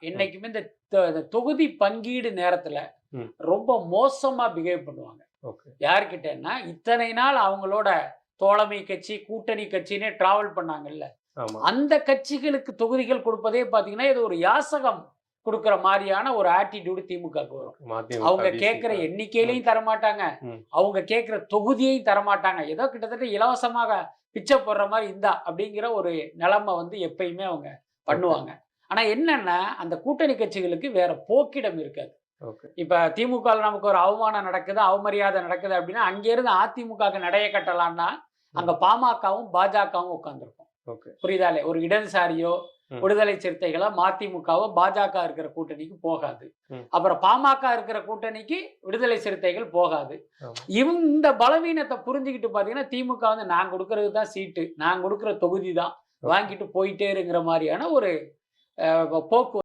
என்னைக்குமே இந்த தொகுதி பங்கீடு நேரத்துல ரொம்ப மோசமா பிஹேவ் பண்ணுவாங்க. யார்கிட்டன்னா இத்தனை நாள் அவங்களோட தோழமை கட்சி, கூட்டணி கட்சினே டிராவல் பண்ணாங்கல்ல, அந்த கட்சிகளுக்கு தொகுதிகள் கொடுப்பதே பாத்தீங்கன்னா இது ஒரு யாசகம் கொடுக்கிற மாதிரியான ஒரு ஆட்டிடியூடு திமுகவுக்கு வரும். அவங்க கேட்கிற எண்ணிக்கையிலையும் தரமாட்டாங்க, அவங்க கேட்கிற தொகுதியையும் தரமாட்டாங்க. ஏதோ கிட்டத்தட்ட இலவசமாக பிச்சை போடுற மாதிரி இந்தா அப்படிங்கிற ஒரு நிலைமை வந்து எப்பயுமே அவங்க பண்ணுவாங்க. ஆனா என்னன்னா அந்த கூட்டணி கட்சிகளுக்கு வேற போக்கிடம் இருக்காது. இப்ப திமுக நமக்கு ஒரு அவமானம் நடக்குது, அவமரியாதை நடக்குது அப்படின்னா அங்கிருந்து அதிமுக நடைய கட்டலாம்னா அங்க பாமகவும் பாஜகவும் உட்கார்ந்துருக்கும். புரியுதாலே? ஒரு இடதுசாரியோ விடுதலை சிறுத்தைகளோ மதிமுகவோ பாஜக இருக்கிற கூட்டணிக்கு போகாது. அப்புறம் பாமக இருக்கிற கூட்டணிக்கு விடுதலை சிறுத்தைகள் போகாது. இந்த பலவீனத்தை புரிஞ்சுக்கிட்டு பாத்தீங்கன்னா திமுக வந்து நான் கொடுக்கறது தான் சீட்டு, நான் கொடுக்கிற தொகுதி தான் வாங்கிட்டு போயிட்டே இருக்கிற மாதிரியான ஒரு போக்கு